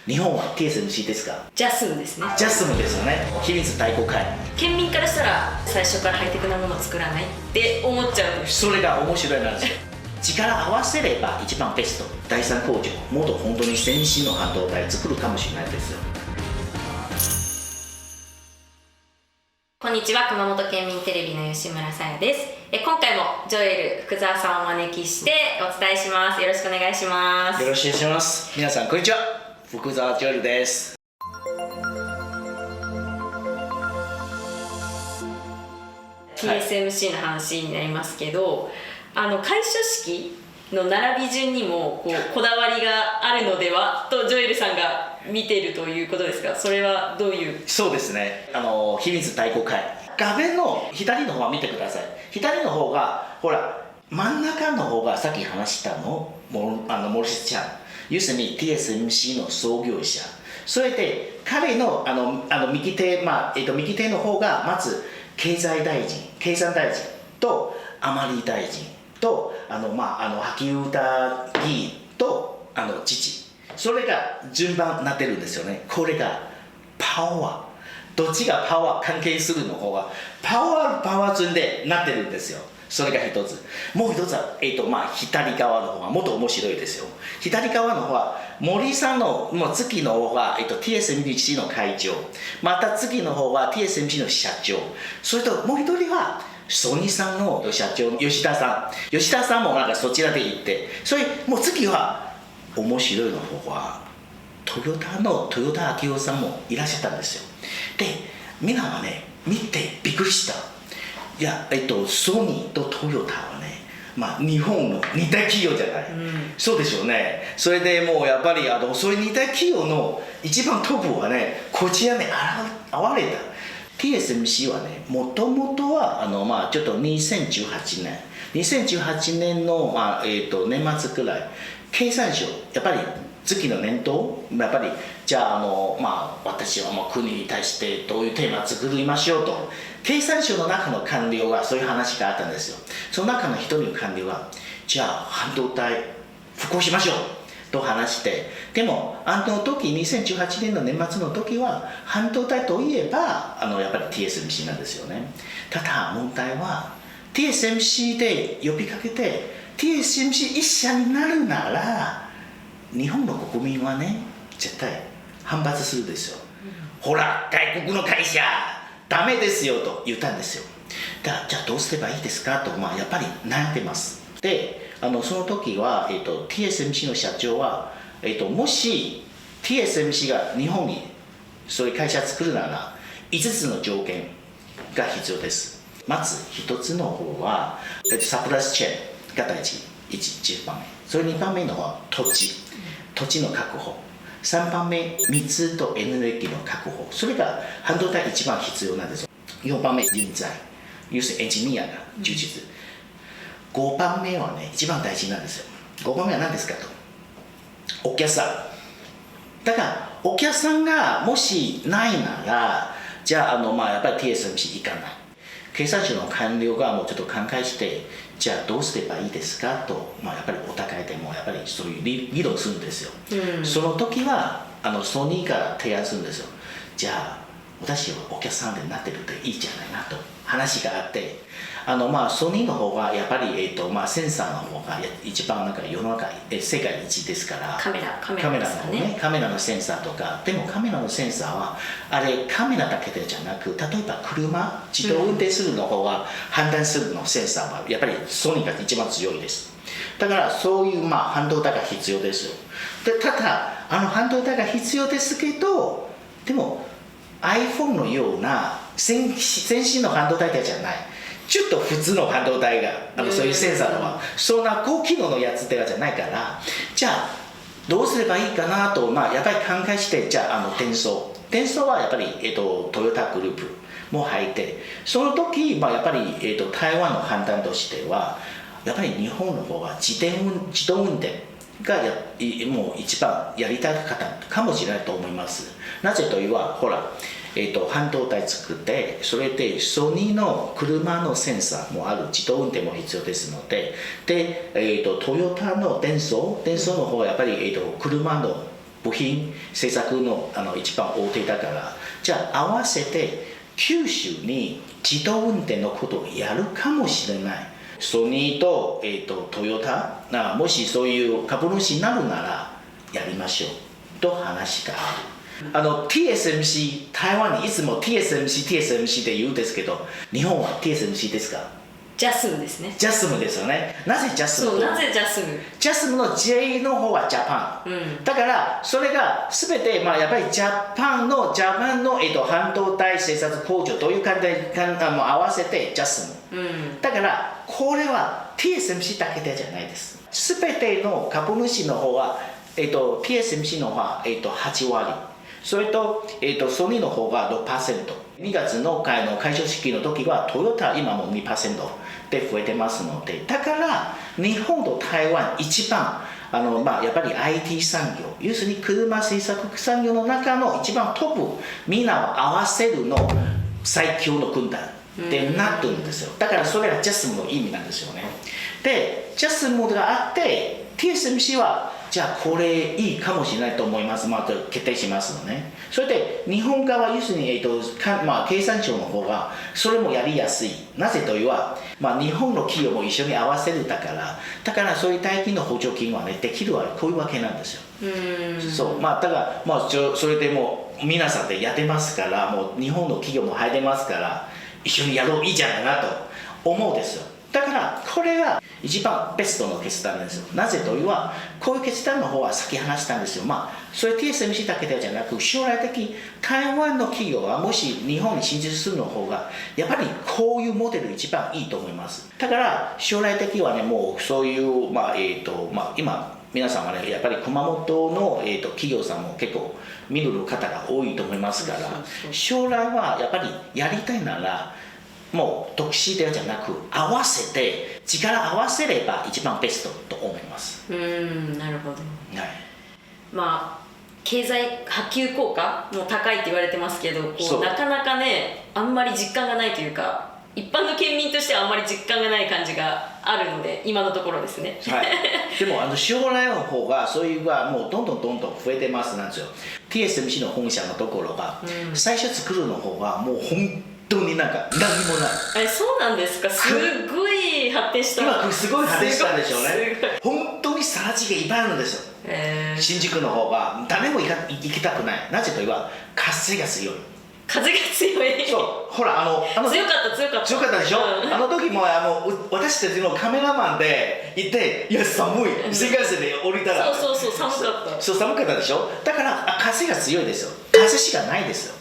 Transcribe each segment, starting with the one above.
日本は TSMC ですか？ジャスムですね。ジャスムですよね。秘密大公開。県民からしたら最初からハイテクなものを作らないって思っちゃうんです。それが面白いなんですよ。力合わせれば一番ベスト。第三工場もっと本当に先進の半導体を作るかもしれないですよ。こんにちは、熊本県民テレビの吉村さやです。今回もジョエル福澤さんをお招きしてお伝えします。よろしくお願いします。よろしくお願いします。皆さんこんにちは、福澤ジョエルです。TSMC の話になりますけど、開所式の並び順にもこだわりがあるのではとジョエルさんが見ているということですが、それはどういう？そうですね、秘密大公開。画面の左の方は見てください。左の方がほら、真ん中の方がさっき話したのモリスちゃん、要するに TSMC の創業者。それで彼の右手、右手の方がまず経産大臣と甘利大臣と萩生田議員と父、それが順番になってるんですよね。これがパワー、どっちがパワー関係するの方がパワー順でなってるんですよ。それが一つ。もう一つは、左側の方がもっと面白いですよ。左側の方は森さんの次の方が、TSMC の会長、また次の方は TSMC の社長、それともう一人はソニーさんの社長吉田さんもなんかそちらで行って、それもう次は面白いの方はトヨタの豊田章男さんもいらっしゃったんですよ。でみんなはね見てびっくりした。いや、ソニーとトヨタはね、日本の2大企業じゃない、そうでしょうね。それでもうやっぱりそういう2大企業の一番トップはねこちらに現れた。 TSMC はねもともとはちょっと2018年の、年末くらい経産省やっぱり次の年度やっぱりじゃあ私はもう国に対してどういうテーマを作りましょうと経産省の中の官僚がそういう話があったんですよ。その中の一人の官僚がじゃあ半導体復興しましょうと話して、でも時2018年の年末の時は半導体といえばやっぱり TSMC なんですよね。ただ問題は TSMC で呼びかけて TSMC 一社になるなら日本の国民はね絶対反発するですよ、ほら外国の会社ダメですよと言ったんですよ。じゃあどうすればいいですかと、やっぱり悩んでます。でその時は、TSMC の社長は、もし TSMC が日本にそういう会社作るなら5つの条件が必要です。まず1つの方はサプライズチェーンが大事、1番目。それ2番目の方は土地の確保、3番目水とエネルギーの確保、それが半導体一番必要なんですよ。4番目人材、要するにエンジニアが充実、5番目はね一番大事なんですよ。5番目は何ですかと、お客さん。だからお客さんがもしないならじゃあやっぱり TSMC 行かない。経産省の官僚がもうちょっと考えしてじゃあどうすればいいですかと、やっぱりお互いでもやっぱりそういう議論するんですよ、その時はソニーから提案するんですよ。じゃあ私はお客さんでなってるといいじゃないなと話があって、ソニーの方がやっぱり、センサーの方が一番世の中世界一ですから、カメラの方ね、カメラのセンサーとか。でもカメラのセンサーはカメラだけでじゃなく、例えば車自動運転するの方が判断するのセンサーはやっぱりソニーが一番強いです。だからそういう半導体が必要ですよ。でただ半導体が必要ですけど、でも iPhone のような先進の半導体じゃない、ちょっと普通の半導体がそういうセンサーのはそんな高機能のやつではじゃないから、じゃあどうすればいいかなと、やっぱり考えして、じゃあ電装はやっぱり、トヨタグループも入って、その時、やっぱり、台湾の判断としてはやっぱり日本の方が自動運転がもう一番やりたかったかもしれないと思います。なぜといえばほら、半導体作って、それでソニーの車のセンサーもある、自動運転も必要ですので、トヨタの電装の方はやっぱり、車の部品製作の一番大手だから、じゃあ合わせて九州に自動運転のことをやるかもしれない。ソニーと、トヨタもしそういう株主になるならやりましょうと話がある。TSMC、台湾にいつも TSMC って言うんですけど、日本は TSMC ですか？ジャスムですね。ジャスムですよね。なぜジャスム？そう、なぜジャスム？ジャスムの J の方はジャパン、だからそれが全て、やっぱりジャパンの、半導体製作工場という感じで合わせてジャスム、だからこれは TSMC だけでじゃないです。全ての株主の方は、TSMC の方は、8割、それと、ソニーの方が 6%、2月の開所式の時はトヨタ今も 2% で増えてますので、だから日本と台湾一番やっぱり IT 産業、要するに車製作産業の中の一番トップ、みんなを合わせるの最強の軍団ってなってるんですよ。だからそれがジャスムの意味なんですよね。でジャスムがあって TSMC はじゃあこれいいかもしれないと思います、決定しますのね。それで日本側、要するに、経産省の方がそれもやりやすい。なぜというと、日本の企業も一緒に合わせるだからそういう大金の補助金はねできるわこういうわけなんですよ。そうだからそれでもう皆さんでやってますから、もう日本の企業も入れますから一緒にやろういいじゃないなと思うんですよ。だからこれが一番ベストの決断なんですよ。なぜというと、こういう決断の方は先話したんですよ。それ TSMC だけでじゃなく、将来的台湾の企業はもし日本に進出するの方がやっぱりこういうモデル一番いいと思います。だから将来的はね、もうそういう、今皆さんはねやっぱり熊本の、企業さんも結構見る方が多いと思いますから、将来はやっぱりやりたいならもう独自でじゃなく合わせて力合わせれば一番ベストと思います。なるほど。経済波及効果も高いって言われてますけど、なかなかねあんまり実感がないというか、一般の県民としてはあんまり実感がない感じがあるので、今のところですね。でも将来の方がそういうがもうどんどん増えてますなんですよ。 TSMC の本社のところが、最初作るの方がもう本当に何もない。そうなんですか。すごい発展した。今すごい発展したでしょうね。本当にさら地がいっぱいあるんですよ。新宿の方が誰も行きたくない。なぜというと風が強い。風が強い。そう、ほら強かったでしょ。あの時も私たちのカメラマンで行って、いや寒い、新幹線で降りたらそう寒かった。寒かったでしょ。だから風が強いですよ。風しかないですよ。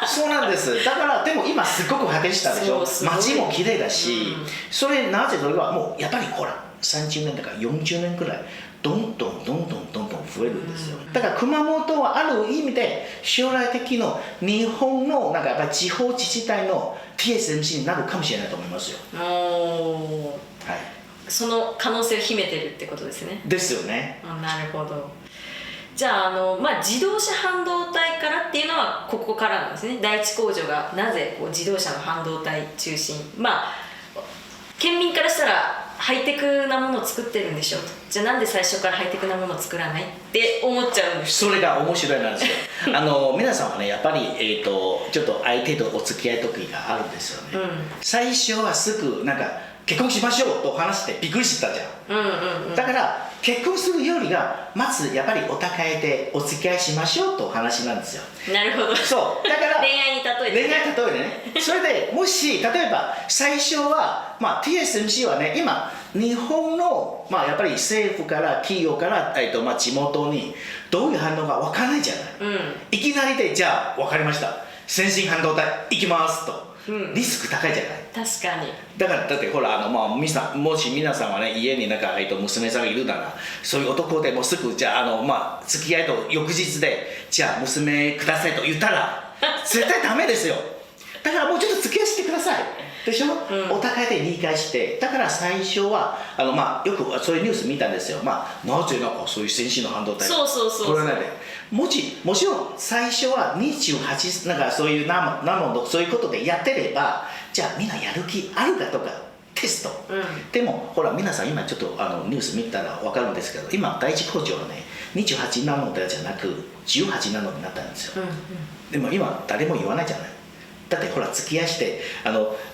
そうなんです。だからでも今すごく発展したでしょ。街も綺麗だし、それなぜというともうやっぱりほら30年とか40年くらいどんどん増えるんですよ。だから熊本はある意味で将来的の日本のやっぱり地方自治体の TSMC になるかもしれないと思いますよ。その可能性を秘めてるってことですね。ですよね。なるほど。じゃあ自動車半導体からっていうのはここからなんですね。第一工場がなぜ自動車の半導体中心、県民からしたらハイテクなものを作ってるんでしょうと。じゃあなんで最初からハイテクなものを作らないって思っちゃうんです。それが面白いなんですよ。皆さんはねやっぱり、ちょっと相手とお付き合い時があるんですよね。最初はすぐ結婚しましょうと話してびっくりしたじゃん。だから結婚するよりがまずやっぱりお互いでお付き合いしましょうと話なんですよ。なるほど。そうだから恋愛に例えてね。それでもし例えば最初は、TSMC はね今日本の、やっぱり政府から企業から、地元にどういう反応が分からないじゃない、いきなりでじゃあ分かりました先進半導体行きますと、リスク高いじゃない。確かに。だってほらもし皆さんはね家に娘さんがいるなら、そういう男でもすぐじゃあ付き合いと翌日でじゃあ娘くださいと言ったら絶対ダメですよ。だからもうちょっと付き合いしてくださいでしょ、お互いで理解して。だから最初はよくそういうニュース見たんですよ。なぜそういう先進の半導体そうこれなんでもちろん最初は28そういうそういうことでやってればじゃあみんなやる気あるかとかテスト、でもほら皆さん今ちょっとニュース見たら分かるんですけど、今第一工場はね28ナノじゃなく18ナノになったんですよ、うんうん、でも今誰も言わないじゃない。だってほら付き合いして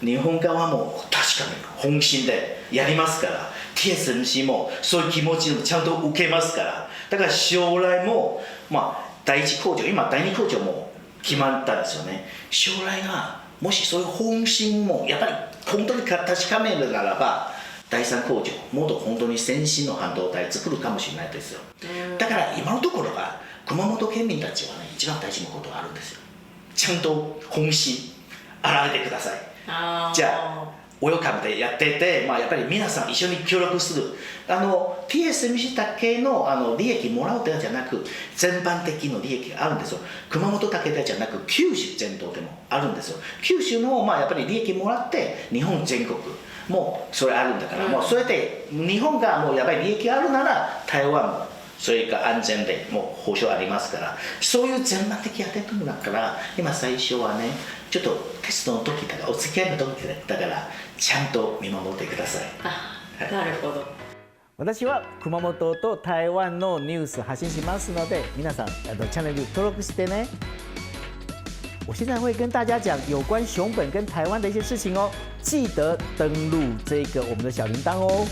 日本側も確かに本心でやりますから、 TSMC もそういう気持ちをちゃんと受けますから、だから将来も第一工場、今第二工場も決まったんですよね。将来がもしそういう本心もやっぱり本当に確かめるならば、第三工場もっと本当に先進の半導体作るかもしれないですよ。だから今のところは熊本県民たちはね、一番大事なことがあるんですよ。ちゃんと本心現れてください。じゃあウェルカムでやってて、やっぱり皆さん一緒に協力する。TSMC だけの利益もらうだけじゃなく、全般的な利益があるんですよ。熊本だけじゃなく九州全土でもあるんですよ。九州のやっぱり利益もらって日本全国もうそれあるんだから、もうそれで日本がもうやっぱり利益あるなら台湾もそれが安全でもう保証ありますから、そういう全般的やってるんだから、今最初はねちょっとテストの時だから、お付き合いの時だからちゃんと見守ってください。なるほど。私は熊本と台湾のニュース発信しますので，皆さんチャンネル登録してね。我现在会跟大家讲有关熊本跟台湾的一些事情哦，记得登录这个我们的小铃铛哦。